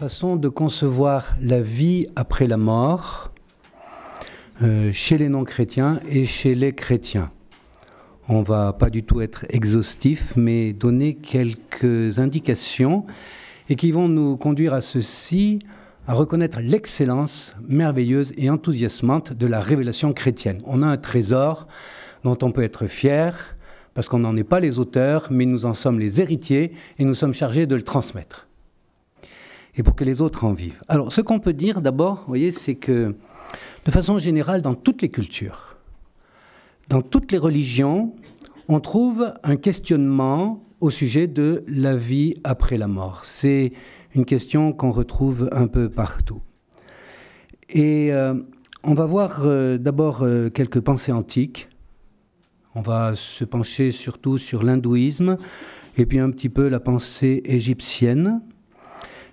façon de concevoir la vie après la mort chez les non-chrétiens et chez les chrétiens. On ne va pas du tout être exhaustif, mais donner quelques indications et qui vont nous conduire à ceci, à reconnaître l'excellence merveilleuse et enthousiasmante de la révélation chrétienne. On a un trésor dont on peut être fier, parce qu'on n'en est pas les auteurs, mais nous en sommes les héritiers et nous sommes chargés de le transmettre. Et pour que les autres en vivent. Alors, ce qu'on peut dire d'abord, vous voyez, c'est que, de façon générale, dans toutes les cultures, dans toutes les religions, on trouve un questionnement au sujet de la vie après la mort. C'est une question qu'on retrouve un peu partout. Et on va voir d'abord quelques pensées antiques. On va se pencher surtout sur l'hindouisme et puis un petit peu la pensée égyptienne.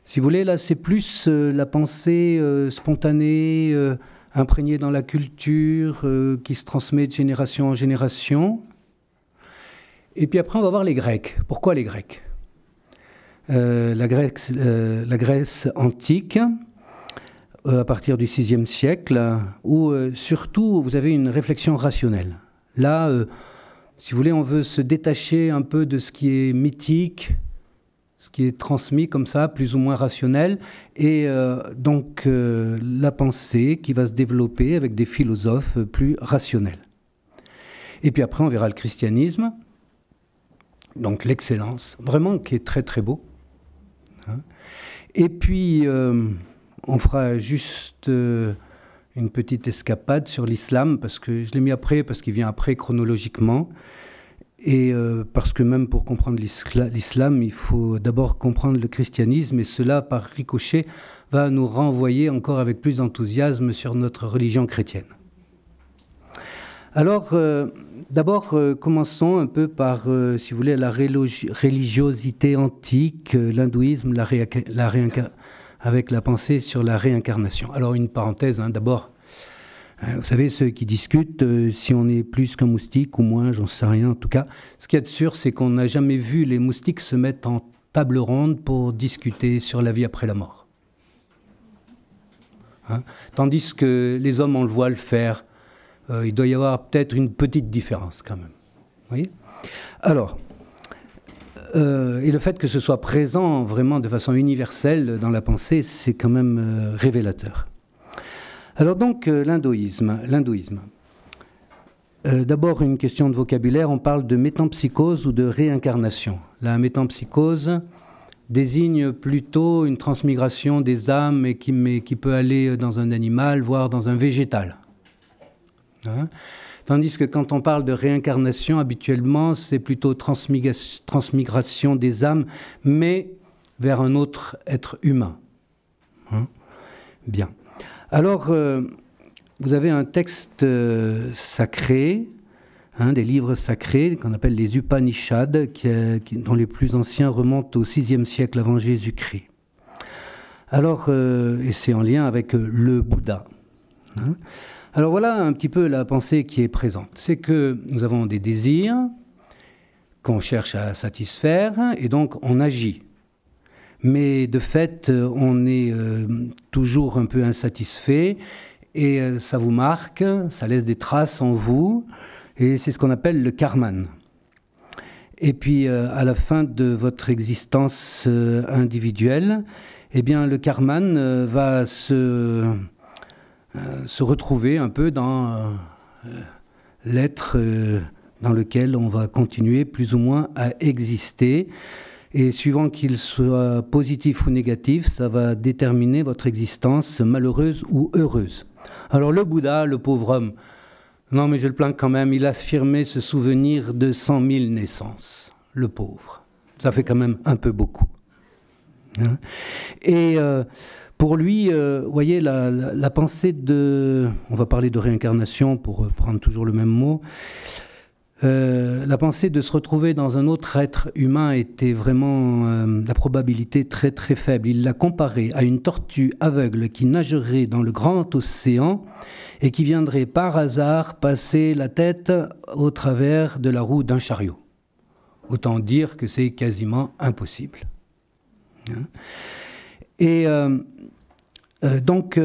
Si vous voulez, là, c'est plus la pensée spontanée, imprégnée dans la culture, qui se transmet de génération en génération. Et puis après, on va voir les Grecs. Pourquoi les Grecs ? La Grèce antique, à partir du VIe siècle, où surtout vous avez une réflexion rationnelle. Là, si vous voulez, on veut se détacher un peu de ce qui est mythique, ce qui est transmis comme ça, plus ou moins rationnel, et donc la pensée qui va se développer avec des philosophes plus rationnels. Et puis après, on verra le christianisme, donc l'excellence, vraiment qui est très très beau. Et puis, on fera juste une petite escapade sur l'islam, parce que je l'ai mis après, parce qu'il vient après chronologiquement, et parce que même pour comprendre l'islam, il faut d'abord comprendre le christianisme, et cela, par ricochet, va nous renvoyer encore avec plus d'enthousiasme sur notre religion chrétienne. Alors, d'abord, commençons un peu par, si vous voulez, la religiosité antique, l'hindouisme, avec la pensée sur la réincarnation. Alors, une parenthèse, d'abord, vous savez, ceux qui discutent, si on est plus qu'un moustique ou moins, j'en sais rien. En tout cas, ce qu'il y a de sûr, c'est qu'on n'a jamais vu les moustiques se mettre en table ronde pour discuter sur la vie après la mort. Tandis que les hommes, on le voit le faire. Il doit y avoir peut-être une petite différence quand même. Vous voyez ? Alors, et le fait que ce soit présent vraiment de façon universelle dans la pensée, c'est quand même révélateur. Alors donc, l'hindouisme. D'abord, une question de vocabulaire. On parle de métempsychose ou de réincarnation. La métempsychose désigne plutôt une transmigration des âmes et qui peut aller dans un animal, voire dans un végétal. Tandis que quand on parle de réincarnation, habituellement, c'est plutôt transmigration des âmes, mais vers un autre être humain. Bien. Alors, vous avez un texte sacré, des livres sacrés qu'on appelle les Upanishads, dont les plus anciens remontent au VIe siècle avant Jésus-Christ. Alors, et c'est en lien avec le Bouddha. Alors voilà un petit peu la pensée qui est présente. C'est que nous avons des désirs qu'on cherche à satisfaire et donc on agit. Mais de fait, on est toujours un peu insatisfait et ça vous marque, ça laisse des traces en vous et c'est ce qu'on appelle le karman. Et puis à la fin de votre existence individuelle, eh bien le karman va se retrouver un peu dans l'être dans lequel on va continuer plus ou moins à exister. Et suivant qu'il soit positif ou négatif, ça va déterminer votre existence malheureuse ou heureuse. Alors le Bouddha, le pauvre homme, non mais je le plains quand même, il a affirmé se souvenir de 100 000 naissances, le pauvre. Ça fait quand même un peu beaucoup. Et pour lui, vous voyez, la pensée de... On va parler de réincarnation pour prendre toujours le même mot. La pensée de se retrouver dans un autre être humain était vraiment la probabilité très très faible. Il l'a comparé à une tortue aveugle qui nagerait dans le grand océan et qui viendrait par hasard passer la tête au travers de la roue d'un chariot. Autant dire que c'est quasiment impossible. Et donc,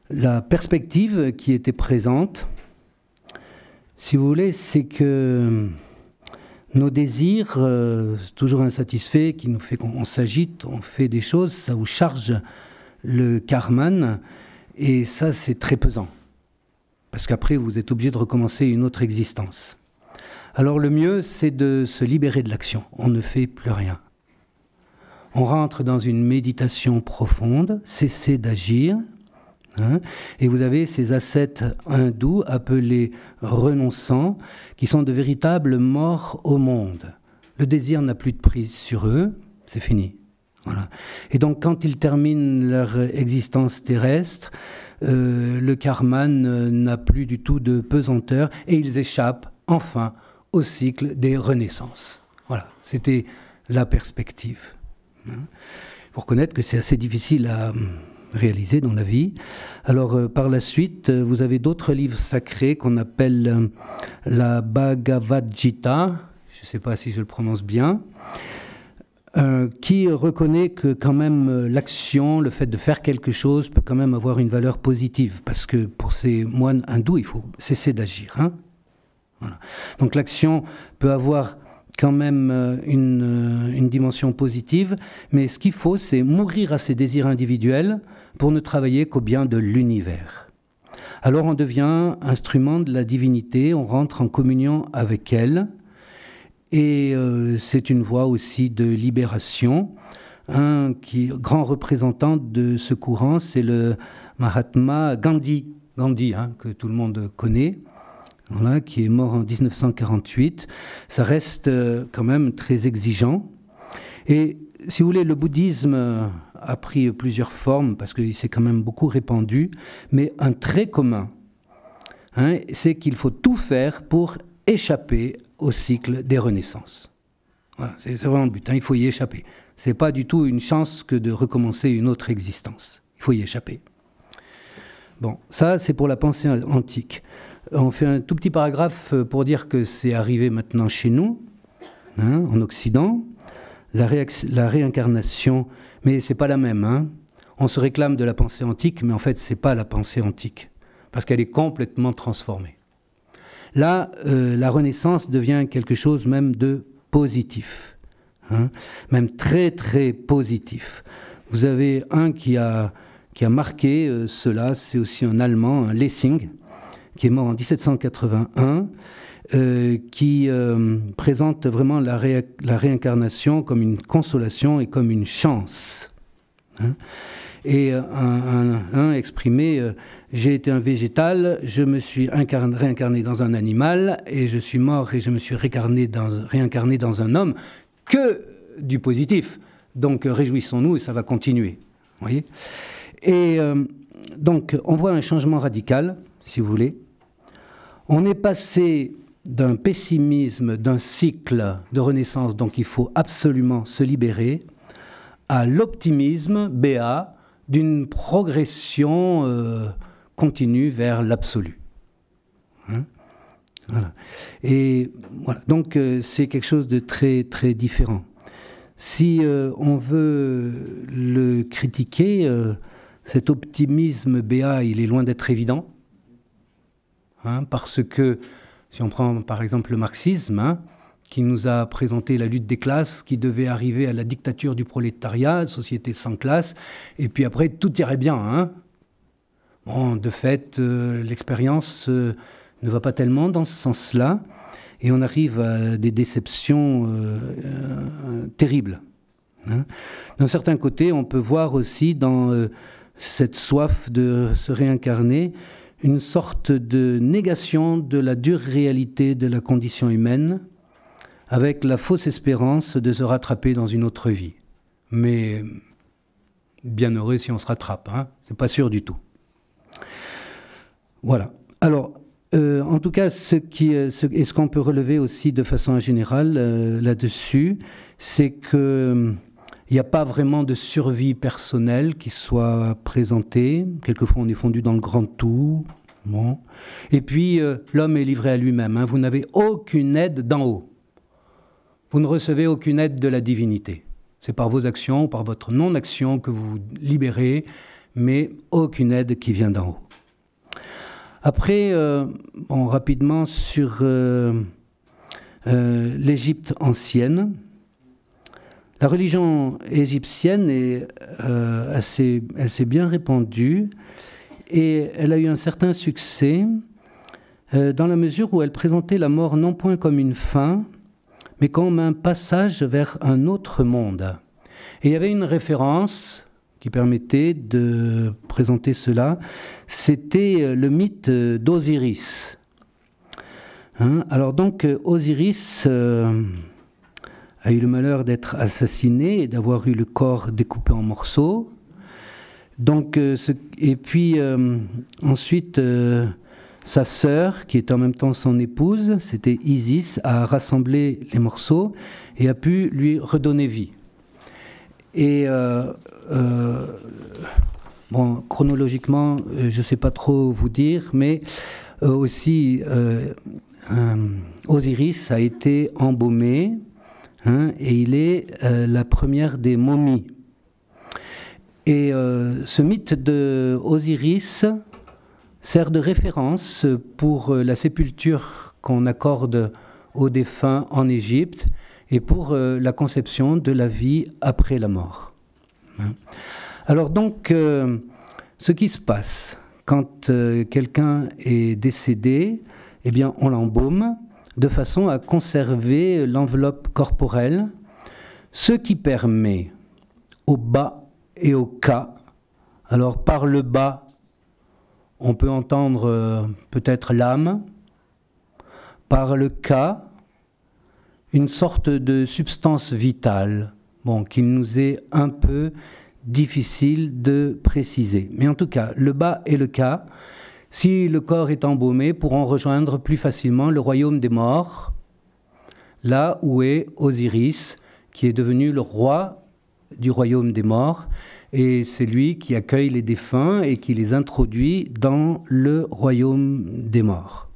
la perspective qui était présente, si vous voulez, c'est que nos désirs, toujours insatisfaits, qui nous fait qu'on s'agite, on fait des choses, ça vous charge le karman, et ça, c'est très pesant. Parce qu'après, vous êtes obligé de recommencer une autre existence. Alors le mieux, c'est de se libérer de l'action. On ne fait plus rien. On rentre dans une méditation profonde, cesser d'agir. Hein, et vous avez ces ascètes hindous appelés renonçants, qui sont de véritables morts au monde. Le désir n'a plus de prise sur eux, c'est fini. Voilà. Et donc quand ils terminent leur existence terrestre, le karman n'a plus du tout de pesanteur et ils échappent enfin au cycle des renaissances. Voilà, c'était la perspective. Il faut reconnaître que c'est assez difficile à réaliser dans la vie. Alors par la suite, vous avez d'autres livres sacrés qu'on appelle la Bhagavad Gita, je ne sais pas si je le prononce bien, qui reconnaît que quand même l'action, le fait de faire quelque chose peut quand même avoir une valeur positive, parce que pour ces moines hindous, il faut cesser d'agir. Hein, voilà. Donc l'action peut avoir quand même une dimension positive, mais ce qu'il faut, c'est mourir à ses désirs individuels pour ne travailler qu'au bien de l'univers. Alors on devient instrument de la divinité, on rentre en communion avec elle, et c'est une voie aussi de libération. Un grand représentant de ce courant, c'est le Mahatma Gandhi, hein, que tout le monde connaît. Voilà, qui est mort en 1948, ça reste quand même très exigeant. Et si vous voulez, le bouddhisme a pris plusieurs formes, parce qu'il s'est quand même beaucoup répandu, mais un trait commun, hein, c'est qu'il faut tout faire pour échapper au cycle des renaissances. Voilà, c'est vraiment le but, hein, il faut y échapper. Ce n'est pas du tout une chance que de recommencer une autre existence. Il faut y échapper. Bon, ça c'est pour la pensée antique. On fait un tout petit paragraphe pour dire que c'est arrivé maintenant chez nous, hein, en Occident, la réincarnation, mais c'est pas la même. Hein. On se réclame de la pensée antique, mais en fait, c'est pas la pensée antique, parce qu'elle est complètement transformée. Là, la Renaissance devient quelque chose même de positif, hein, même très très positif. Vous avez un qui a marqué cela, c'est aussi un Allemand, un Lessing, qui est mort en 1781, qui présente vraiment la réincarnation comme une consolation et comme une chance. Hein. Et un exprimé, j'ai été un végétal, je me suis réincarné dans un animal, et je suis mort et je me suis réincarné dans un homme, que du positif. Donc réjouissons-nous et ça va continuer. Vous voyez ? Et donc on voit un changement radical, si vous voulez. On est passé d'un pessimisme, d'un cycle de renaissance, donc il faut absolument se libérer, à l'optimisme, béat, d'une progression continue vers l'absolu. Hein, voilà. Et voilà, donc c'est quelque chose de très très différent. Si on veut le critiquer, cet optimisme béat, il est loin d'être évident. Hein, parce que, si on prend par exemple le marxisme, hein, qui nous a présenté la lutte des classes, qui devait arriver à la dictature du prolétariat, société sans classe, et puis après tout irait bien. Hein. Bon, de fait, l'expérience ne va pas tellement dans ce sens-là, et on arrive à des déceptions terribles. Hein. D'un certain côté, on peut voir aussi dans cette soif de se réincarner une sorte de négation de la dure réalité de la condition humaine, avec la fausse espérance de se rattraper dans une autre vie. Mais bien heureux si on se rattrape, hein, c'est pas sûr du tout. Voilà. Alors, en tout cas, ce qu'on peut relever aussi de façon générale là-dessus, c'est que il n'y a pas vraiment de survie personnelle qui soit présentée. Quelquefois, on est fondu dans le grand tout. Bon. Et puis, l'homme est livré à lui-même. Hein. Vous n'avez aucune aide d'en haut. Vous ne recevez aucune aide de la divinité. C'est par vos actions ou par votre non-action que vous vous libérez, mais aucune aide qui vient d'en haut. Après, rapidement sur l'Égypte ancienne. La religion égyptienne elle s'est bien répandue et elle a eu un certain succès dans la mesure où elle présentait la mort non point comme une fin, mais comme un passage vers un autre monde. Et il y avait une référence qui permettait de présenter cela, c'était le mythe d'Osiris. Alors donc, Osiris a eu le malheur d'être assassiné et d'avoir eu le corps découpé en morceaux. Donc, et puis ensuite, sa sœur, qui est en même temps son épouse, c'était Isis, a rassemblé les morceaux et a pu lui redonner vie. Et chronologiquement, je ne sais pas trop vous dire, mais aussi Osiris a été embaumé, et il est la première des momies. Et ce mythe de Osiris sert de référence pour la sépulture qu'on accorde aux défunts en Égypte et pour la conception de la vie après la mort. Alors donc, ce qui se passe quand quelqu'un est décédé, eh bien on l'embaume de façon à conserver l'enveloppe corporelle, ce qui permet au bas et au cas. Alors par le bas, on peut entendre peut-être l'âme, par le cas, une sorte de substance vitale, qu'il nous est un peu difficile de préciser. Mais en tout cas, le bas et le cas, si le corps est embaumé, pourront rejoindre plus facilement le royaume des morts, là où est Osiris, qui est devenu le roi du royaume des morts, et c'est lui qui accueille les défunts et qui les introduit dans le royaume des morts.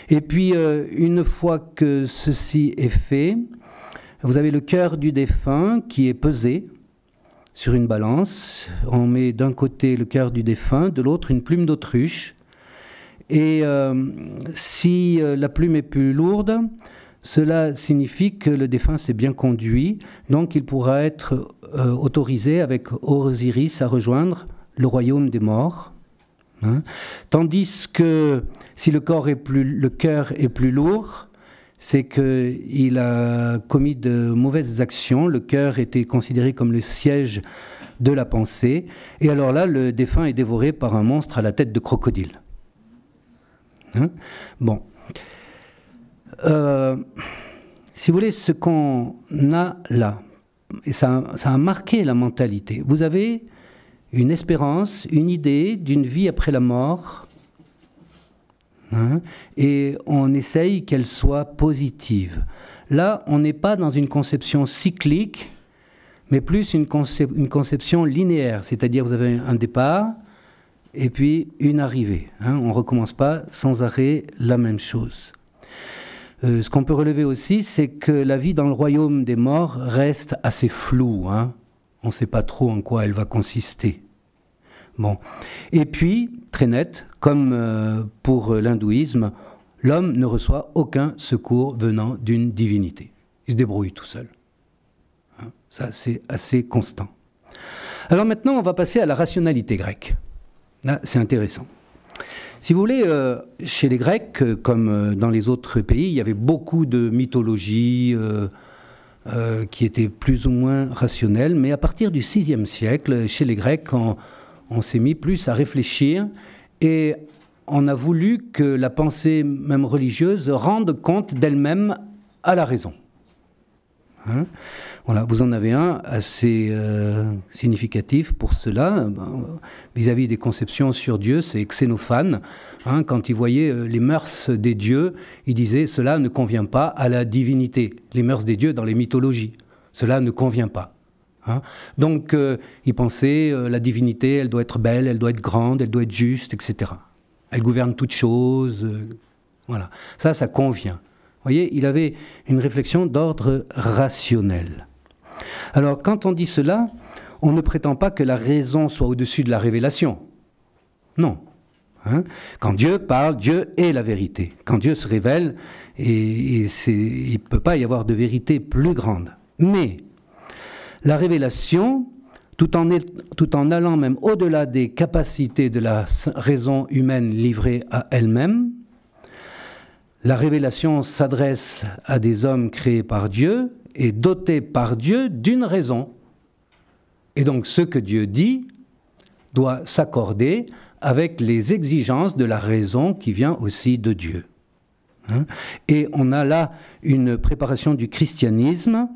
Et puis, une fois que ceci est fait, vous avez le cœur du défunt qui est pesé sur une balance. On met d'un côté le cœur du défunt, de l'autre une plume d'autruche. Et si la plume est plus lourde, cela signifie que le défunt s'est bien conduit, donc il pourra être autorisé avec Osiris à rejoindre le royaume des morts. Tandis que si le cœur est plus lourd, c'est qu'il a commis de mauvaises actions. Le cœur était considéré comme le siège de la pensée. Et alors là, le défunt est dévoré par un monstre à la tête de crocodile. Si vous voulez, ce qu'on a là, et ça a marqué la mentalité. Vous avez une espérance, une idée d'une vie après la mort, et on essaye qu'elle soit positive. Là, on n'est pas dans une conception cyclique, mais plus une conception linéaire, c'est-à-dire vous avez un départ et puis une arrivée. On ne recommence pas sans arrêt la même chose. Ce qu'on peut relever aussi, c'est que la vie dans le royaume des morts reste assez floue. On ne sait pas trop en quoi elle va consister. Et puis, très net, comme pour l'hindouisme, l'homme ne reçoit aucun secours venant d'une divinité. Il se débrouille tout seul. Ça, c'est assez constant. Alors maintenant, on va passer à la rationalité grecque. Là, c'est intéressant. Si vous voulez, chez les Grecs, comme dans les autres pays, il y avait beaucoup de mythologies qui étaient plus ou moins rationnelles, mais à partir du VIe siècle, chez les Grecs, on s'est mis plus à réfléchir et on a voulu que la pensée, même religieuse, rende compte d'elle-même à la raison. Voilà, vous en avez un assez significatif pour cela, vis-à-vis des conceptions sur Dieu, c'est Xénophane. Quand il voyait les mœurs des dieux, il disait « cela ne convient pas à la divinité ». Les mœurs des dieux dans les mythologies, cela ne convient pas. Donc il pensait la divinité, elle doit être belle, elle doit être grande, elle doit être juste, etc. Elle gouverne toutes choses. Voilà, ça convient. Vous voyez, il avait une réflexion d'ordre rationnel. Alors, quand on dit cela, on ne prétend pas que la raison soit au-dessus de la révélation. Non. Hein? Quand Dieu parle, Dieu est la vérité. Quand Dieu se révèle, il ne peut pas y avoir de vérité plus grande. Mais la révélation, tout en allant même au-delà des capacités de la raison humaine livrée à elle-même, la révélation s'adresse à des hommes créés par Dieu et dotés par Dieu d'une raison. Et donc ce que Dieu dit doit s'accorder avec les exigences de la raison qui vient aussi de Dieu. Hein? Et on a là une préparation du christianisme,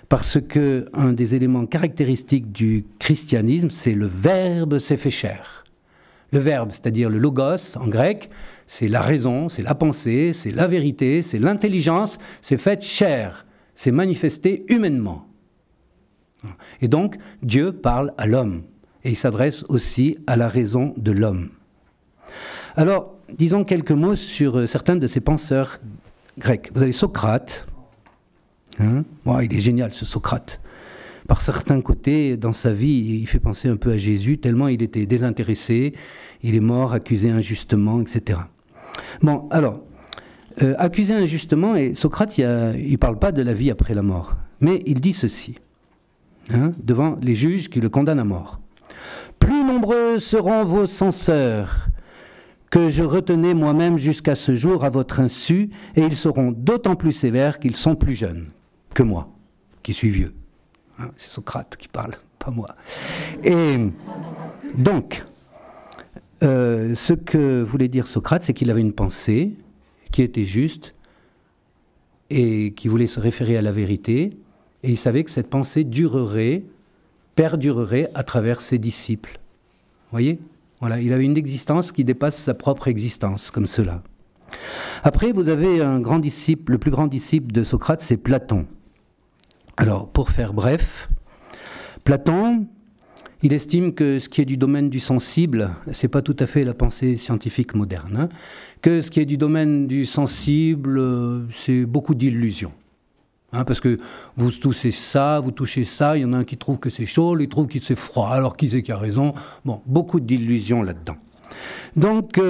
parce qu'un des éléments caractéristiques du christianisme, c'est le verbe s'est fait chair. Le verbe, c'est-à-dire le logos en grec, c'est la raison, c'est la pensée, c'est la vérité, c'est l'intelligence, c'est fait chair, c'est manifesté humainement. Et donc, Dieu parle à l'homme, et il s'adresse aussi à la raison de l'homme. Alors, disons quelques mots sur certains de ces penseurs grecs. Vous avez Socrate. Hein? Bon, il est génial, ce Socrate. Par certains côtés, dans sa vie, il fait penser un peu à Jésus, tellement il était désintéressé, il est mort, accusé injustement, etc. Bon, alors, accusé injustement, et Socrate, il ne parle pas de la vie après la mort, mais il dit ceci, hein, devant les juges qui le condamnent à mort. « Plus nombreux seront vos censeurs que je retenais moi-même jusqu'à ce jour à votre insu, et ils seront d'autant plus sévères qu'ils sont plus jeunes que moi, qui suis vieux. » Hein, c'est Socrate qui parle, pas moi. Et donc, ce que voulait dire Socrate, c'est qu'il avait une pensée qui était juste et qui voulait se référer à la vérité, et il savait que cette pensée perdurerait à travers ses disciples. Vous voyez ? Voilà, il avait une existence qui dépasse sa propre existence, comme cela. Après, vous avez un grand disciple, le plus grand disciple de Socrate, c'est Platon. Alors, pour faire bref, Platon, il estime que ce qui est du domaine du sensible, c'est pas tout à fait la pensée scientifique moderne, hein, que ce qui est du domaine du sensible, c'est beaucoup d'illusions. Hein, parce que vous touchez ça, vous touchez ça, il y en a un qui trouve que c'est chaud, l'autre trouve que c'est froid, alors qui c'est qui a raison? Bon, beaucoup d'illusions là-dedans. Donc,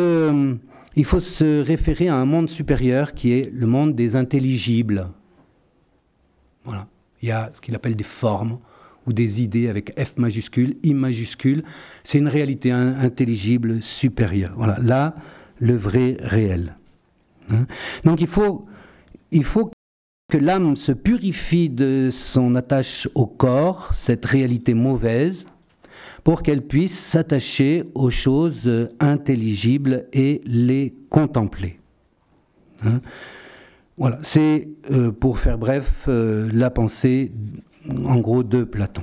il faut se référer à un monde supérieur qui est le monde des intelligibles. Voilà. Il y a ce qu'il appelle des formes ou des idées avec F majuscule, I majuscule. C'est une réalité intelligible supérieure. Voilà, là, le vrai réel. Hein? Donc, il faut que l'âme se purifie de son attache au corps, cette réalité mauvaise, pour qu'elle puisse s'attacher aux choses intelligibles et les contempler. Hein? Voilà, c'est, pour faire bref, la pensée, en gros, de Platon.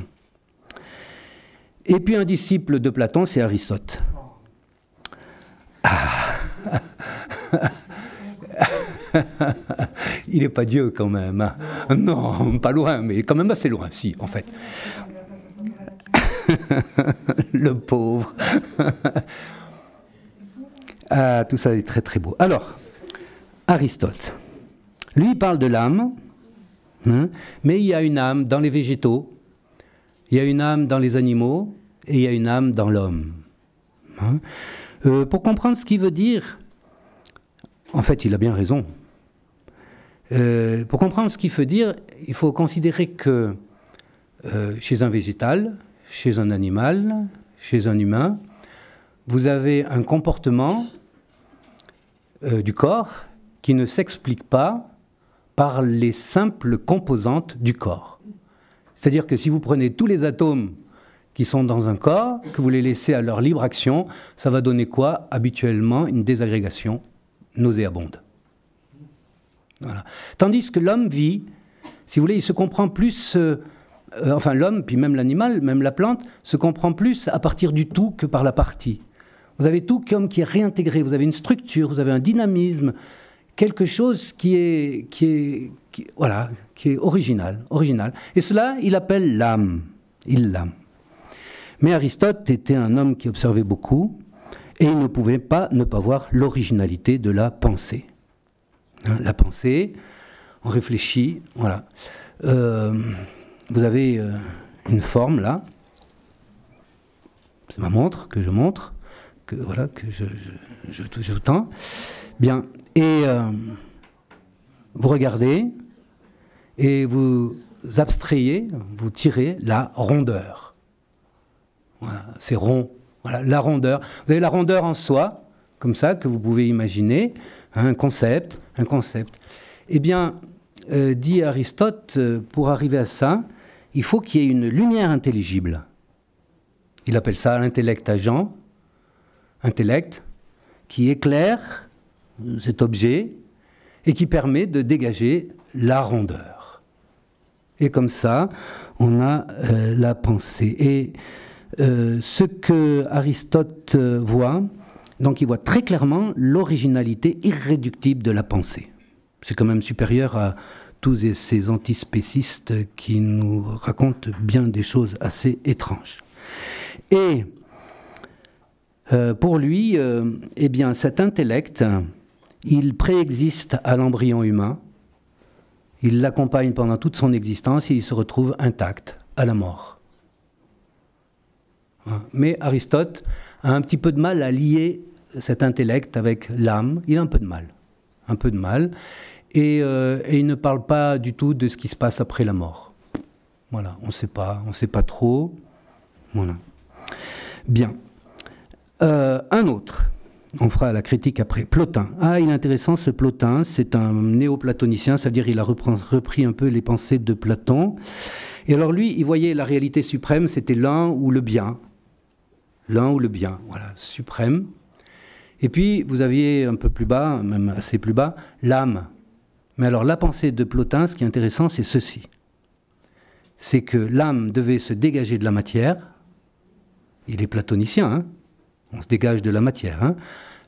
Et puis un disciple de Platon, c'est Aristote. Ah. Il n'est pas Dieu quand même. Hein. Non, pas loin, mais quand même assez loin, si, en fait. Le pauvre. Ah, tout ça est très très beau. Alors, Aristote. Lui, il parle de l'âme, hein, mais il y a une âme dans les végétaux, il y a une âme dans les animaux, et il y a une âme dans l'homme. Hein. Pour comprendre ce qu'il veut dire, en fait, il a bien raison. Pour comprendre ce qu'il veut dire, il faut considérer que chez un végétal, chez un animal, chez un humain, vous avez un comportement du corps qui ne s'explique pas par les simples composantes du corps. C'est-à-dire que si vous prenez tous les atomes qui sont dans un corps, que vous les laissez à leur libre action, ça va donner quoi? Habituellement, une désagrégation nauséabonde. Voilà. Tandis que l'homme vit, si vous voulez, il se comprend plus, enfin l'homme, puis même l'animal, même la plante, se comprend plus à partir du tout que par la partie. Vous avez tout comme qui est réintégré, vous avez une structure, vous avez un dynamisme, quelque chose qui est original. Et cela, il appelle l'âme. Il l'âme. Mais Aristote était un homme qui observait beaucoup, et il ne pouvait pas ne pas voir l'originalité de la pensée. Hein, la pensée, on réfléchit, voilà. vous avez une forme là. C'est ma montre que je montre, que voilà, que je tends. Bien, et vous regardez et vous abstrayez, vous tirez la rondeur. Voilà, c'est rond. Voilà, la rondeur. Vous avez la rondeur en soi, comme ça, que vous pouvez imaginer, hein, un concept. Eh bien, dit Aristote, pour arriver à ça, il faut qu'il y ait une lumière intelligible. Il appelle ça l'intellect agent, intellect, qui éclaire cet objet et qui permet de dégager la rondeur. Et comme ça, on a la pensée. Et ce que Aristote voit, donc il voit très clairement l'originalité irréductible de la pensée. C'est quand même supérieur à tous ces antispécistes qui nous racontent bien des choses assez étranges. Et pour lui, eh bien, cet intellect, il préexiste à l'embryon humain, il l'accompagne pendant toute son existence et il se retrouve intact à la mort. Mais Aristote a un petit peu de mal à lier cet intellect avec l'âme, il a un peu de mal, et il ne parle pas du tout de ce qui se passe après la mort. Voilà, on ne sait pas trop. Voilà. Bien. Un autre, on fera la critique après. Plotin. Ah, il est intéressant ce Plotin, c'est un néoplatonicien, c'est-à-dire il a repris un peu les pensées de Platon. Et alors lui, il voyait la réalité suprême, c'était l'un ou le bien. L'un ou le bien, voilà, suprême. Et puis, vous aviez un peu plus bas, même assez plus bas, l'âme. Mais alors, la pensée de Plotin, ce qui est intéressant, c'est ceci. C'est que l'âme devait se dégager de la matière. Il est platonicien, hein, on se dégage de la matière. Hein.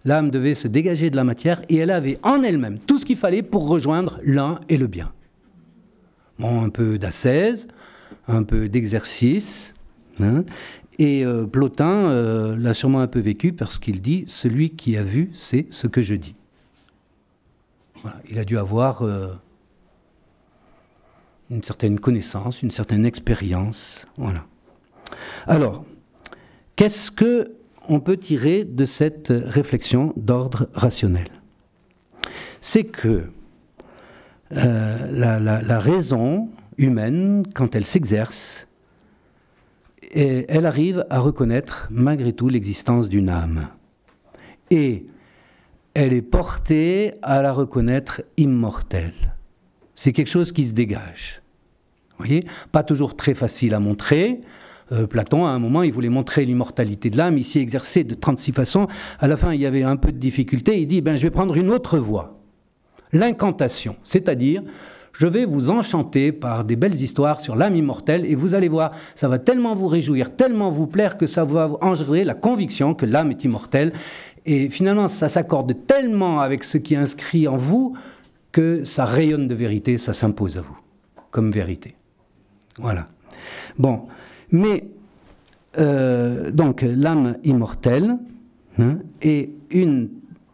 L'âme devait se dégager de la matière et elle avait en elle-même tout ce qu'il fallait pour rejoindre l'un et le bien. Bon, un peu d'ascèse, un peu d'exercice. Hein. Et Plotin l'a sûrement un peu vécu parce qu'il dit « Celui qui a vu, c'est ce que je dis ». Voilà, il a dû avoir une certaine connaissance, une certaine expérience. Voilà. Alors, qu'est-ce qu'on peut tirer de cette réflexion d'ordre rationnel? C'est que la raison humaine, quand elle s'exerce, et elle arrive à reconnaître malgré tout l'existence d'une âme. Et elle est portée à la reconnaître immortelle. C'est quelque chose qui se dégage. Vous voyez ? Pas toujours très facile à montrer. Platon, à un moment, il voulait montrer l'immortalité de l'âme. Il s'y exerçait de 36 façons. À la fin, il y avait un peu de difficulté. Il dit, je vais prendre une autre voie. L'incantation, c'est-à-dire... je vais vous enchanter par des belles histoires sur l'âme immortelle et vous allez voir, ça va tellement vous réjouir, tellement vous plaire que ça va engendrer la conviction que l'âme est immortelle. Et finalement, ça s'accorde tellement avec ce qui est inscrit en vous que ça rayonne de vérité, ça s'impose à vous comme vérité. Voilà. Bon, mais donc l'âme immortelle, hein, et une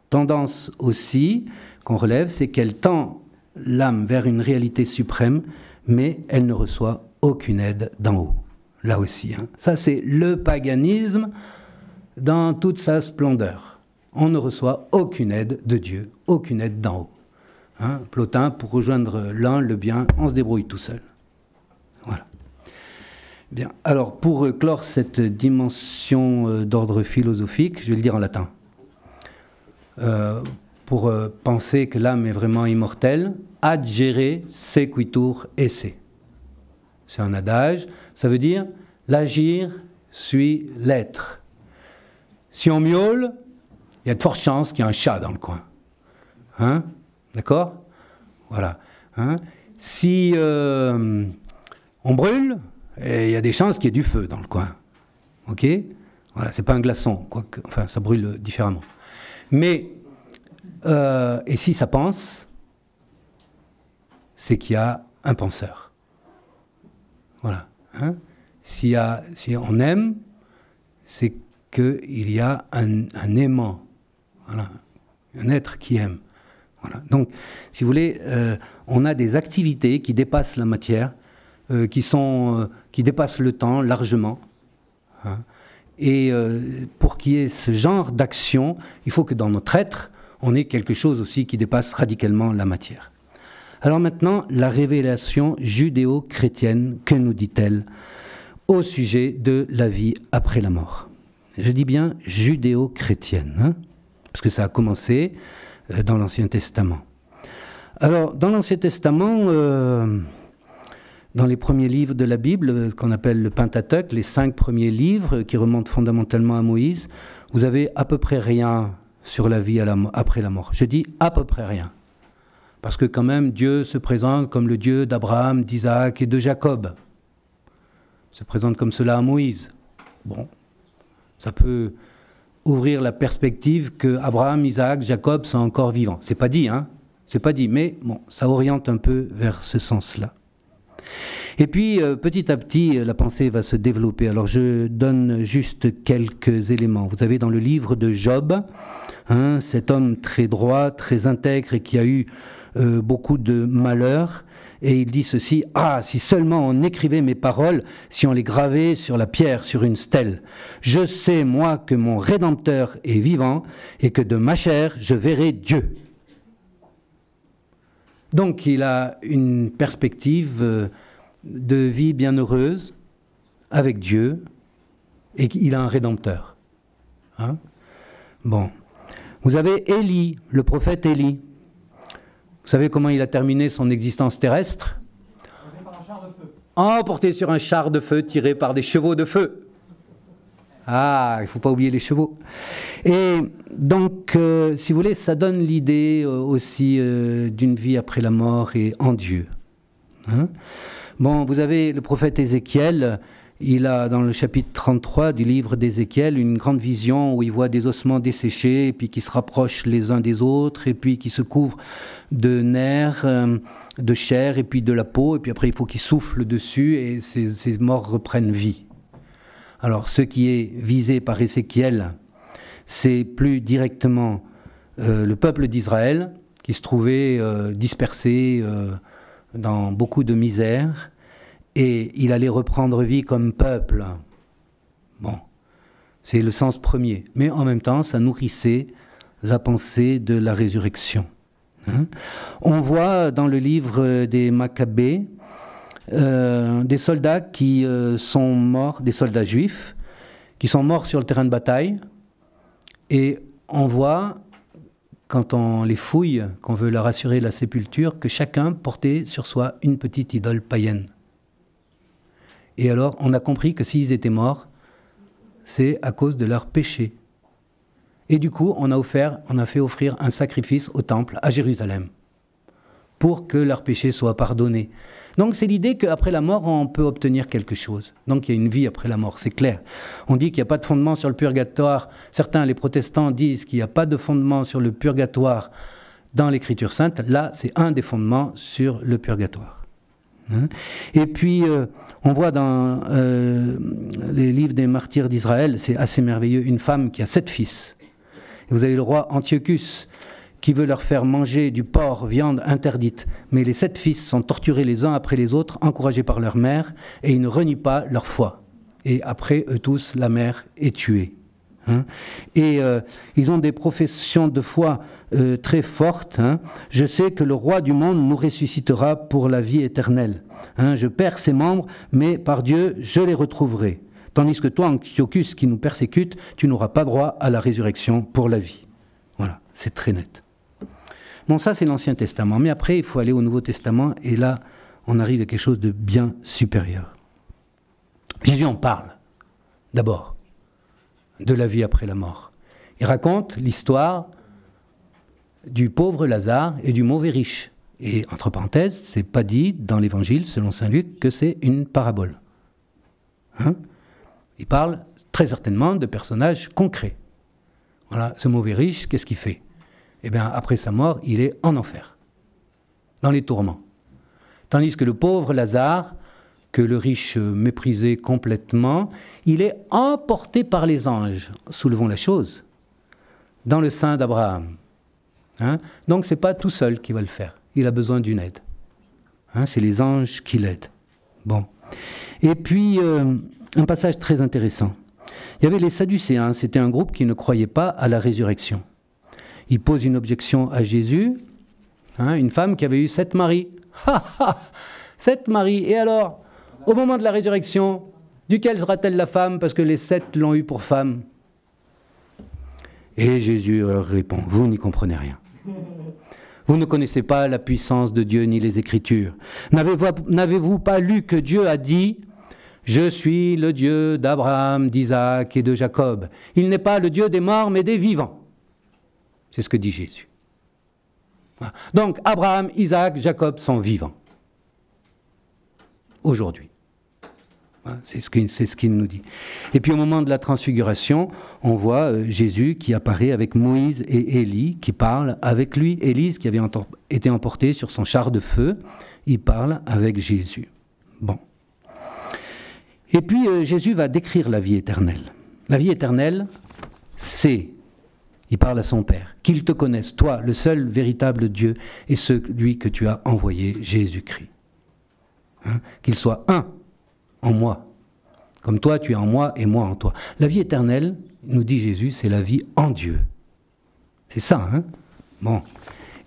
tendance aussi qu'on relève, c'est qu'elle tend l'âme vers une réalité suprême, mais elle ne reçoit aucune aide d'en haut. Là aussi, hein. Ça c'est le paganisme dans toute sa splendeur. On ne reçoit aucune aide de Dieu, aucune aide d'en haut. Hein. Plotin, pour rejoindre l'un, le bien, on se débrouille tout seul. Voilà. Bien. Alors, pour clore cette dimension d'ordre philosophique, je vais le dire en latin. Pour penser que l'âme est vraiment immortelle, adgere sequitur esse. C'est un adage, ça veut dire l'agir suit l'être. Si on miaule, il y a de fortes chances qu'il y ait un chat dans le coin. Hein? D'accord? Voilà. Hein? Si on brûle, il y a des chances qu'il y ait du feu dans le coin. Ok? Voilà, c'est pas un glaçon, quoique, enfin ça brûle différemment. Mais et si ça pense, c'est qu'il y a un penseur. Voilà. Hein? Si on aime, c'est qu'il y a un aimant. Voilà. Un être qui aime. Voilà. Donc, si vous voulez, on a des activités qui dépassent la matière, qui dépassent le temps largement. Hein. Et pour qu'il y ait ce genre d'action, il faut que dans notre être, on ait quelque chose aussi qui dépasse radicalement la matière. Alors maintenant, la révélation judéo-chrétienne, que nous dit-elle au sujet de la vie après la mort? Je dis bien judéo-chrétienne, hein, parce que ça a commencé dans l'Ancien Testament. Alors, dans l'Ancien Testament, dans les premiers livres de la Bible, qu'on appelle le Pentateuque, les 5 premiers livres qui remontent fondamentalement à Moïse, vous avez à peu près rien sur la vie après la mort. Je dis à peu près rien. Parce que quand même, Dieu se présente comme le Dieu d'Abraham, d'Isaac et de Jacob. Il se présente comme cela à Moïse. Bon, ça peut ouvrir la perspective que Abraham, Isaac, Jacob sont encore vivants. C'est pas dit, hein? C'est pas dit, mais bon, ça oriente un peu vers ce sens-là. Et puis, petit à petit, la pensée va se développer. Alors, je donne juste quelques éléments. Vous avez dans le livre de Job, hein, cet homme très droit, très intègre et qui a eu beaucoup de malheurs. Et il dit ceci: « Ah, si seulement on écrivait mes paroles, si on les gravait sur la pierre, sur une stèle. Je sais, moi, que mon Rédempteur est vivant et que de ma chair, je verrai Dieu. » Donc, il a une perspective de vie bienheureuse avec Dieu et qu'il a un Rédempteur. Hein? Bon. Vous avez Élie, le prophète Élie. Vous savez comment il a terminé son existence terrestre? Emporté sur un char de feu tiré par des chevaux de feu. Ah, il ne faut pas oublier les chevaux. Et donc, si vous voulez, ça donne l'idée aussi d'une vie après la mort et en Dieu. Hein? Bon, vous avez le prophète Ézéchiel. Il a, dans le chapitre 33 du livre d'Ézéchiel, une grande vision où il voit des ossements desséchés, et puis qui se rapprochent les uns des autres, et puis qui se couvrent de nerfs, de chair, et puis de la peau, et puis après il faut qu'il souffle dessus, et ces morts reprennent vie. Alors, ce qui est visé par Ézéchiel, c'est plus directement le peuple d'Israël, qui se trouvait dispersé dans beaucoup de misère, et il allait reprendre vie comme peuple. Bon, c'est le sens premier. Mais en même temps, ça nourrissait la pensée de la résurrection. Hein? On voit dans le livre des Maccabées des soldats qui sont morts, des soldats juifs, qui sont morts sur le terrain de bataille. Et on voit, quand on les fouille, qu'on veut leur assurer la sépulture, que chacun portait sur soi une petite idole païenne. Et alors, on a compris que s'ils étaient morts, c'est à cause de leur péché. Et du coup, on a fait offrir un sacrifice au temple à Jérusalem pour que leur péché soit pardonné. Donc c'est l'idée qu'après la mort, on peut obtenir quelque chose. Donc il y a une vie après la mort, c'est clair. On dit qu'il n'y a pas de fondement sur le purgatoire. Certains, les protestants, disent qu'il n'y a pas de fondement sur le purgatoire dans l'Écriture sainte. Là, c'est un des fondements sur le purgatoire. Hein? Et puis, on voit dans les livres des martyrs d'Israël, c'est assez merveilleux, une femme qui a 7 fils. Et vous avez le roi Antiochus qui veut leur faire manger du porc, viande interdite. Mais les 7 fils sont torturés les uns après les autres, encouragés par leur mère, et ils ne renient pas leur foi. Et après, eux tous, la mère est tuée. Hein? Et ils ont des professions de foi très fortes. Hein? Je sais que le roi du monde nous ressuscitera pour la vie éternelle. Hein? Je perds ses membres, mais par Dieu, je les retrouverai. Tandis que toi, Antiochus, qui nous persécute, tu n'auras pas droit à la résurrection pour la vie. Voilà, c'est très net. Bon, ça c'est l'Ancien Testament, mais après il faut aller au Nouveau Testament, et là on arrive à quelque chose de bien supérieur. Jésus en parle, d'abord, de la vie après la mort. Il raconte l'histoire du pauvre Lazare et du mauvais riche. Et entre parenthèses, c'est pas dit dans l'Évangile, selon saint Luc, que c'est une parabole. Hein? Il parle très certainement de personnages concrets. Voilà, ce mauvais riche, qu'est-ce qu'il fait? Eh bien, après sa mort, il est en enfer, dans les tourments. Tandis que le pauvre Lazare, que le riche méprisait complètement, il est emporté par les anges, soulevons la chose, dans le sein d'Abraham. Hein? Donc, ce n'est pas tout seul qui va le faire. Il a besoin d'une aide. Hein? C'est les anges qui l'aident. Bon. Et puis, un passage très intéressant. Il y avait les Sadducéens, c'était un groupe qui ne croyait pas à la résurrection. Ils posent une objection à Jésus, hein, une femme qui avait eu 7 maris. 7 maris, et alors, au moment de la résurrection, duquel sera-t-elle la femme, parce que les 7 l'ont eu pour femme? Et Jésus leur répond, vous n'y comprenez rien. Vous ne connaissez pas la puissance de Dieu ni les Écritures. N'avez-vous pas lu que Dieu a dit « Je suis le Dieu d'Abraham, d'Isaac et de Jacob. Il n'est pas le Dieu des morts, mais des vivants. » C'est ce que dit Jésus. Voilà. Donc, Abraham, Isaac, Jacob sont vivants. Aujourd'hui. Voilà, c'est ce qu'il nous dit. Et puis au moment de la transfiguration, on voit Jésus qui apparaît avec Moïse et Élie qui parlent avec lui. Élise qui avait été emporté sur son char de feu, il parle avec Jésus. Bon. Et puis Jésus va décrire la vie éternelle. La vie éternelle, c'est, il parle à son Père, qu'il te connaisse, toi, le seul véritable Dieu, et celui que tu as envoyé, Jésus-Christ. Hein, qu'il soit un en moi, comme toi tu es en moi et moi en toi. La vie éternelle, nous dit Jésus, c'est la vie en Dieu. C'est ça, hein? Bon.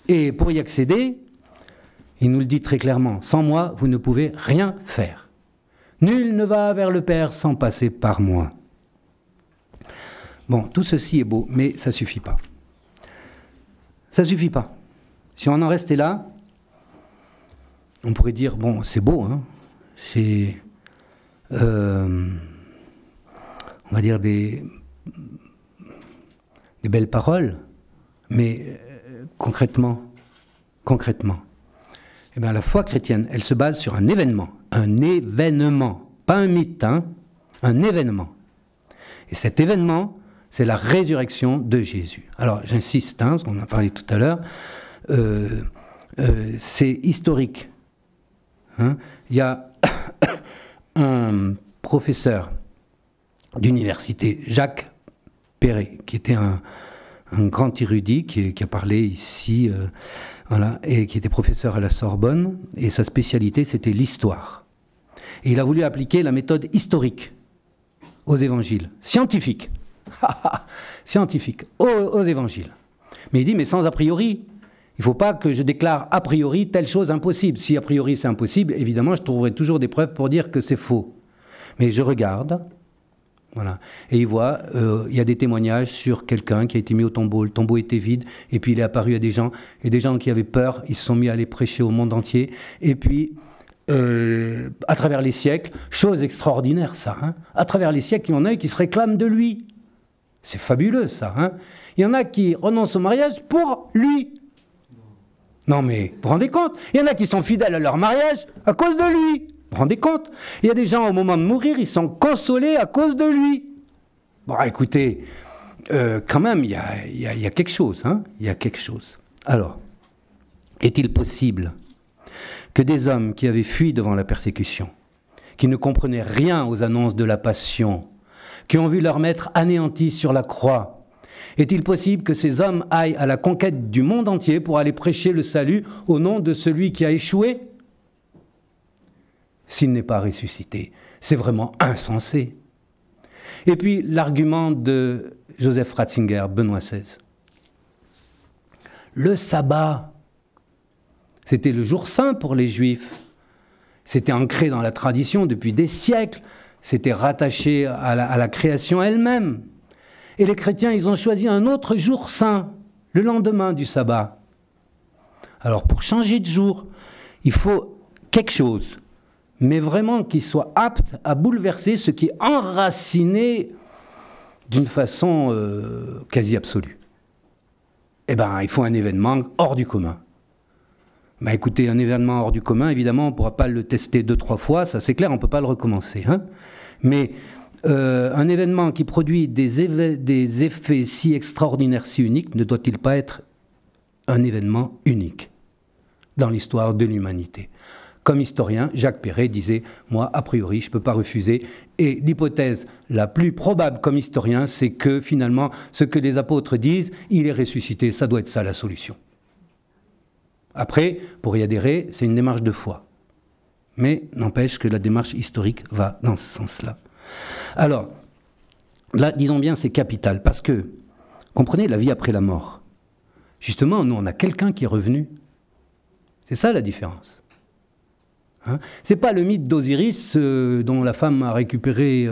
Et pour y accéder, il nous le dit très clairement, sans moi, vous ne pouvez rien faire. Nul ne va vers le Père sans passer par moi. Bon, tout ceci est beau, mais ça ne suffit pas. Ça ne suffit pas. Si on en restait là, on pourrait dire, bon, c'est beau, hein? C'est... on va dire des belles paroles, mais concrètement, eh bien, la foi chrétienne, elle se base sur un événement, pas un mythe, hein, un événement. Et cet événement, c'est la résurrection de Jésus. Alors, j'insiste, hein, parce qu'on en a parlé tout à l'heure, c'est historique. Hein. Il y a un professeur d'université, Jacques Perret, qui était un grand érudit, qui a parlé ici, voilà, et qui était professeur à la Sorbonne, et sa spécialité, c'était l'histoire. Et il a voulu appliquer la méthode historique aux évangiles, scientifique, aux évangiles. Mais il dit, mais sans a priori. Il ne faut pas que je déclare a priori telle chose impossible. Si a priori c'est impossible, évidemment, je trouverai toujours des preuves pour dire que c'est faux. Mais je regarde, voilà, et il voit, il y a des témoignages sur quelqu'un qui a été mis au tombeau. Le tombeau était vide, et puis il est apparu à des gens, et des gens qui avaient peur, ils se sont mis à aller prêcher au monde entier. Et puis, à travers les siècles, chose extraordinaire ça, hein, à travers les siècles, il y en a qui se réclament de lui. C'est fabuleux ça, hein. Il y en a qui renoncent au mariage pour lui. Non mais, vous vous rendez compte? Il y en a qui sont fidèles à leur mariage à cause de lui. Vous vous rendez compte? Il y a des gens, au moment de mourir, ils sont consolés à cause de lui. Bon, écoutez, quand même, il y a quelque chose, hein? Il y a quelque chose. Alors, est-il possible que des hommes qui avaient fui devant la persécution, qui ne comprenaient rien aux annonces de la passion, qui ont vu leur maître anéanti sur la croix, est-il possible que ces hommes aillent à la conquête du monde entier pour aller prêcher le salut au nom de celui qui a échoué? S'il n'est pas ressuscité, c'est vraiment insensé. Et puis l'argument de Joseph Ratzinger, Benoît XVI. Le sabbat, c'était le jour saint pour les Juifs. C'était ancré dans la tradition depuis des siècles. C'était rattaché à la création elle-même. Et les chrétiens, ils ont choisi un autre jour saint, le lendemain du sabbat. Alors pour changer de jour, il faut quelque chose, mais vraiment qui soit apte à bouleverser ce qui est enraciné d'une façon quasi absolue. Eh bien, il faut un événement hors du commun. Ben, écoutez, un événement hors du commun, évidemment, on ne pourra pas le tester 2-3 fois, ça c'est clair, on ne peut pas le recommencer. Hein. Mais un événement qui produit des effets si extraordinaires, si uniques, ne doit-il pas être un événement unique dans l'histoire de l'humanité? Comme historien, Jacques Perret disait, moi, a priori, je ne peux pas refuser. Et l'hypothèse la plus probable comme historien, c'est que finalement, ce que les apôtres disent, il est ressuscité, ça doit être ça la solution. Après, pour y adhérer, c'est une démarche de foi. Mais n'empêche que la démarche historique va dans ce sens-là. Alors, là, disons bien, c'est capital, parce que, comprenez, la vie après la mort. Justement, nous, on a quelqu'un qui est revenu. C'est ça la différence. Hein? C'est pas le mythe d'Osiris dont la femme a récupéré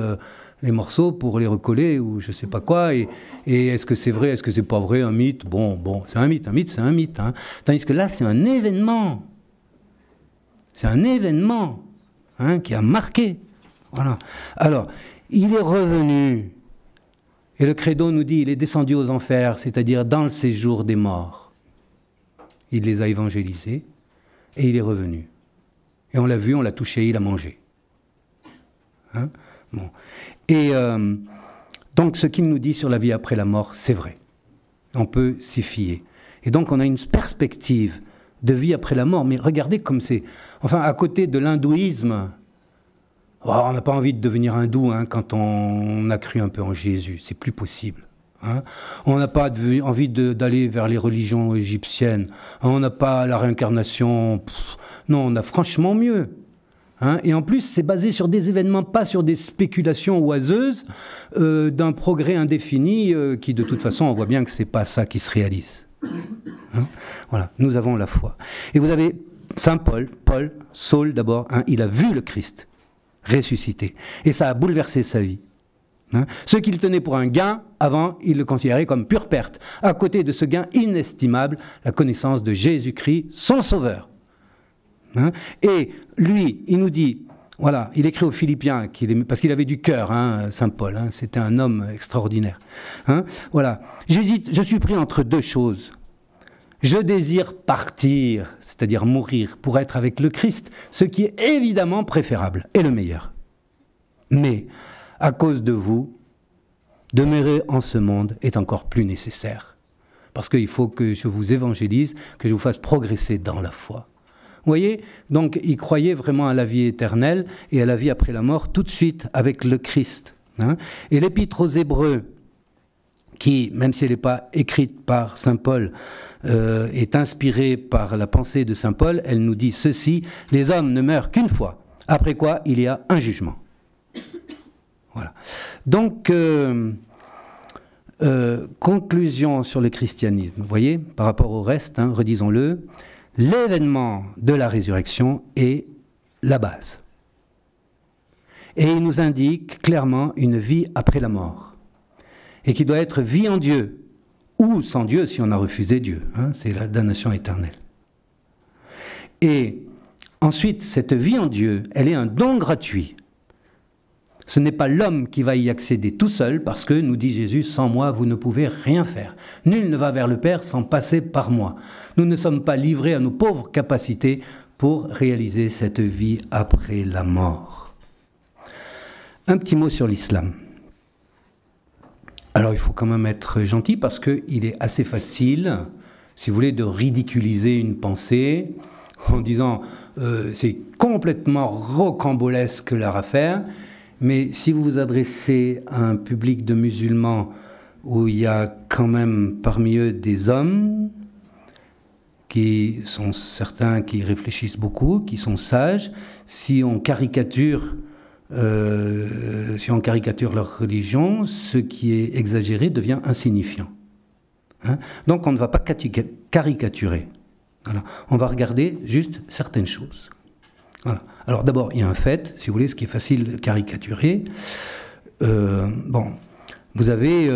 les morceaux pour les recoller ou je sais pas quoi. Et est-ce que c'est vrai, est-ce que c'est pas vrai, un mythe? Bon, c'est un mythe, c'est un mythe. Hein? Tandis que là, c'est un événement. C'est un événement qui a marqué. Voilà. Alors, il est revenu. Et le credo nous dit, il est descendu aux enfers, c'est-à-dire dans le séjour des morts. Il les a évangélisés et il est revenu. Et on l'a vu, on l'a touché, il a mangé. Hein? Bon. Et donc ce qu'il nous dit sur la vie après la mort, c'est vrai. On peut s'y fier. Et donc on a une perspective de vie après la mort. Mais regardez comme c'est... Enfin, à côté de l'hindouisme, on n'a pas envie de devenir hindou quand on a cru un peu en Jésus. C'est plus possible. Hein. On n'a pas envie d'aller vers les religions égyptiennes. On n'a pas la réincarnation. Non, on a franchement mieux. Hein. Et en plus, c'est basé sur des événements, pas sur des spéculations oiseuses d'un progrès indéfini qui, de toute façon, on voit bien que c'est pas ça qui se réalise. Hein. Voilà, nous avons la foi. Et vous avez Saint Saul d'abord, il a vu le Christ ressuscité. Et ça a bouleversé sa vie. Hein. Ce qu'il tenait pour un gain, avant, il le considérait comme pure perte. À côté de ce gain inestimable, la connaissance de Jésus-Christ, son Sauveur. Hein. Et lui, il nous dit, voilà, il écrit aux Philippiens, parce qu'il avait du cœur, Saint Paul, c'était un homme extraordinaire. Hein. Voilà, j'hésite, je suis pris entre deux choses. Je désire partir, c'est-à-dire mourir, pour être avec le Christ, ce qui est évidemment préférable et le meilleur. Mais, à cause de vous, demeurer en ce monde est encore plus nécessaire. Parce qu'il faut que je vous évangélise, que je vous fasse progresser dans la foi. Vous voyez, donc il croyait vraiment à la vie éternelle et à la vie après la mort tout de suite avec le Christ. Hein. Et l'épître aux Hébreux, qui, même si elle n'est pas écrite par Saint Paul, est inspirée par la pensée de Saint Paul, elle nous dit ceci, les hommes ne meurent qu'une fois, après quoi il y a un jugement. Voilà. Donc, conclusion sur le christianisme, vous voyez, par rapport au reste, redisons-le, l'événement de la résurrection est la base. Et il nous indique clairement une vie après la mort. Et qui doit être vie en Dieu, ou sans Dieu si on a refusé Dieu. C'est la damnation éternelle. Et ensuite, cette vie en Dieu, elle est un don gratuit. Ce n'est pas l'homme qui va y accéder tout seul, parce que, nous dit Jésus, sans moi, vous ne pouvez rien faire. Nul ne va vers le Père sans passer par moi. Nous ne sommes pas livrés à nos pauvres capacités pour réaliser cette vie après la mort. Un petit mot sur l'islam. Alors, il faut quand même être gentil, parce qu'il est assez facile, si vous voulez, de ridiculiser une pensée en disant c'est complètement rocambolesque leur affaire. Mais si vous vous adressez à un public de musulmans où il y a quand même parmi eux des hommes qui sont certains qui réfléchissent beaucoup, qui sont sages, si on caricature leur religion, ce qui est exagéré devient insignifiant. Donc on ne va pas caricaturer. Voilà. On va regarder juste certaines choses. Voilà. Alors d'abord, il y a un fait, si vous voulez, ce qui est facile de caricaturer. Vous avez,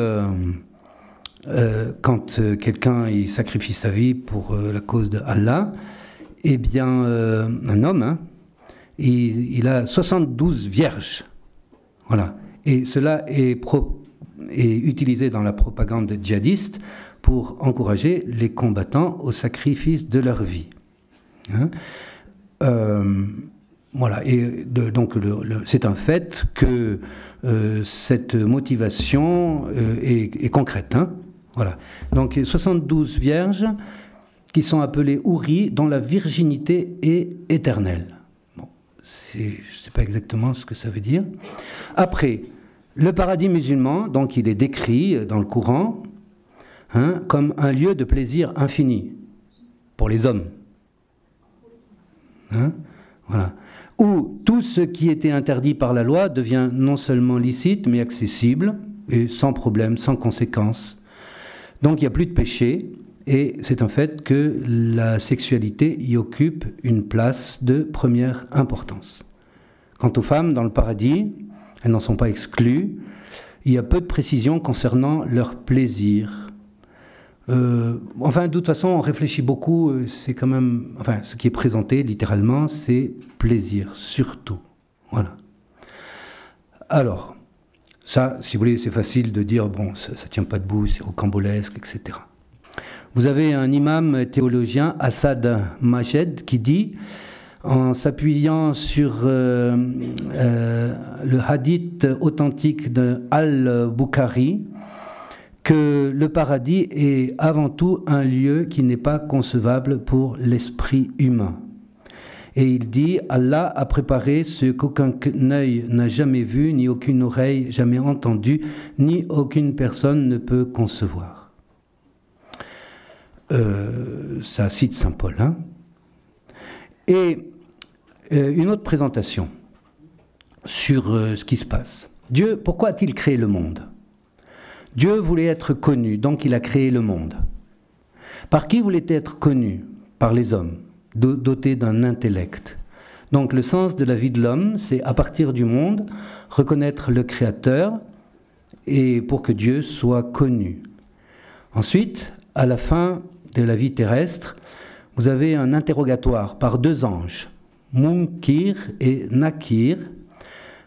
quand quelqu'un il sacrifie sa vie pour la cause de Allah, eh bien, un homme, il a 72 vierges. Voilà. Et cela est utilisé dans la propagande djihadiste pour encourager les combattants au sacrifice de leur vie. Voilà, et donc c'est un fait que cette motivation est concrète. Voilà. Donc 72 vierges qui sont appelées houris, dont la virginité est éternelle. Bon, je ne sais pas exactement ce que ça veut dire. Après, le paradis musulman, donc il est décrit dans le Coran comme un lieu de plaisir infini pour les hommes. Voilà. où tout ce qui était interdit par la loi devient non seulement licite, mais accessible, et sans problème, sans conséquence. Donc il n'y a plus de péché, et c'est un fait que la sexualité y occupe une place de première importance. Quant aux femmes, dans le paradis, elles n'en sont pas exclues. Il y a peu de précisions concernant leur plaisir. De toute façon, on réfléchit beaucoup, c'est quand même... Enfin, ce qui est présenté, littéralement, c'est plaisir, surtout. Voilà. Alors, ça, si vous voulez, c'est facile de dire, bon, ça ne tient pas debout, c'est rocambolesque, etc. Vous avez un imam théologien, Assad Majed, qui dit, en s'appuyant sur le hadith authentique de Al-Bukhari, que le paradis est avant tout un lieu qui n'est pas concevable pour l'esprit humain. Et il dit, Allah a préparé ce qu'aucun œil n'a jamais vu, ni aucune oreille jamais entendu, ni aucune personne ne peut concevoir. Ça cite Saint Paul. Hein. Et une autre présentation sur ce qui se passe. Dieu, pourquoi a-t-il créé le monde ? Dieu voulait être connu, donc il a créé le monde. Par qui voulait être connu ? Par les hommes, dotés d'un intellect. Donc le sens de la vie de l'homme, c'est à partir du monde, reconnaître le Créateur, et pour que Dieu soit connu. Ensuite, à la fin de la vie terrestre, vous avez un interrogatoire par deux anges, Munkir et Nakir,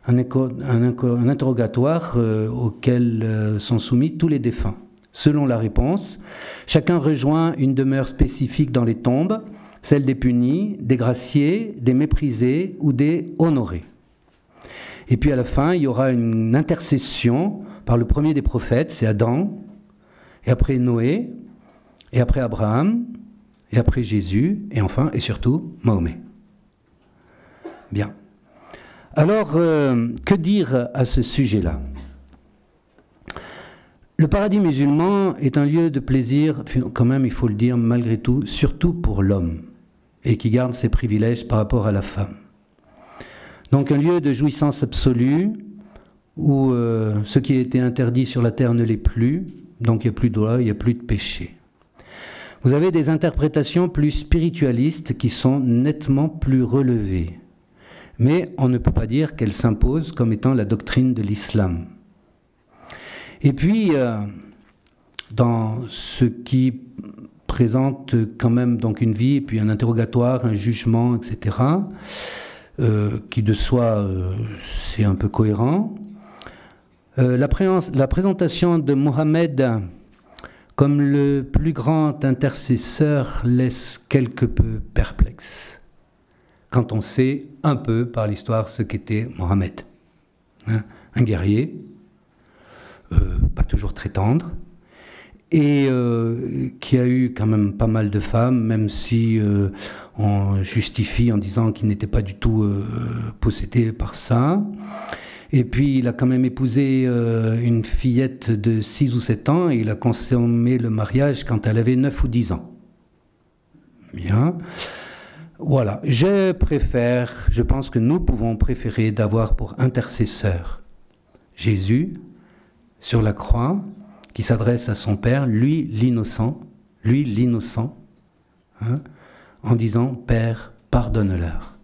un interrogatoire auquel sont soumis tous les défunts. Selon la réponse, chacun rejoint une demeure spécifique dans les tombes, celle des punis, des graciés, des méprisés ou des honorés. Et puis à la fin, il y aura une intercession par le premier des prophètes, c'est Adam, et après Noé, et après Abraham, et après Jésus, et enfin, et surtout, Mahomet. Bien. Alors, que dire à ce sujet-là ? Le paradis musulman est un lieu de plaisir, quand même, il faut le dire, malgré tout, surtout pour l'homme, et qui garde ses privilèges par rapport à la femme. Donc un lieu de jouissance absolue, où ce qui a été interdit sur la terre ne l'est plus, donc il n'y a plus de loi, il n'y a plus de péché. Vous avez des interprétations plus spiritualistes qui sont nettement plus relevées. Mais on ne peut pas dire qu'elle s'impose comme étant la doctrine de l'islam. Et puis, dans ce qui présente quand même donc une vie, et puis un interrogatoire, un jugement, etc., qui de soi, c'est un peu cohérent. La présentation de Mohammed comme le plus grand intercesseur laisse quelque peu perplexe, quand on sait un peu par l'histoire ce qu'était Mohammed. Hein, un guerrier, pas toujours très tendre, et qui a eu quand même pas mal de femmes, même si on justifie en disant qu'il n'était pas du tout possédé par ça. Et puis il a quand même épousé une fillette de 6 ou 7 ans, et il a consommé le mariage quand elle avait 9 ou 10 ans. Bien. Voilà, je pense que nous pouvons préférer d'avoir pour intercesseur Jésus sur la croix, qui s'adresse à son Père, lui l'innocent, hein, en disant « Père, pardonne-leur,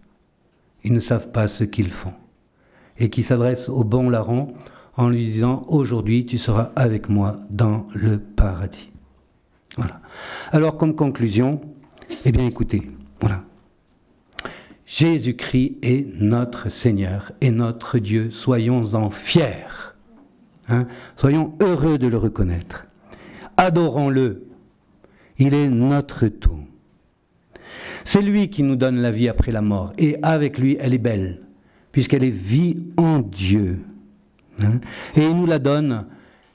ils ne savent pas ce qu'ils font ». Et qui s'adresse au bon larron en lui disant « Aujourd'hui, tu seras avec moi dans le paradis ». Voilà. Alors, comme conclusion, eh bien écoutez, voilà. Jésus-Christ est notre Seigneur et notre Dieu. Soyons-en fiers. Hein? Soyons heureux de le reconnaître. Adorons-le. Il est notre tout. C'est lui qui nous donne la vie après la mort. Et avec lui, elle est belle, puisqu'elle est vie en Dieu. Hein? Et il nous la donne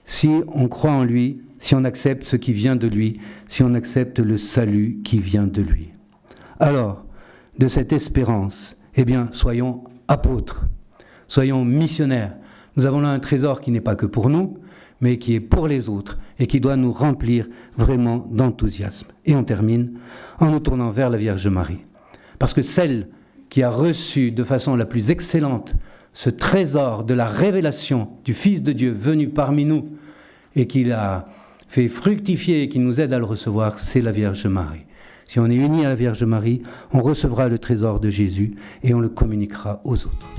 si on croit en lui, si on accepte ce qui vient de lui, si on accepte le salut qui vient de lui. Alors, de cette espérance, eh bien, soyons apôtres, soyons missionnaires. Nous avons là un trésor qui n'est pas que pour nous, mais qui est pour les autres et qui doit nous remplir vraiment d'enthousiasme. Et on termine en nous tournant vers la Vierge Marie. Parce que celle qui a reçu de façon la plus excellente ce trésor de la révélation du Fils de Dieu venu parmi nous et qui l'a fait fructifier et qui nous aide à le recevoir, c'est la Vierge Marie. Si on est unis à la Vierge Marie, on recevra le trésor de Jésus et on le communiquera aux autres.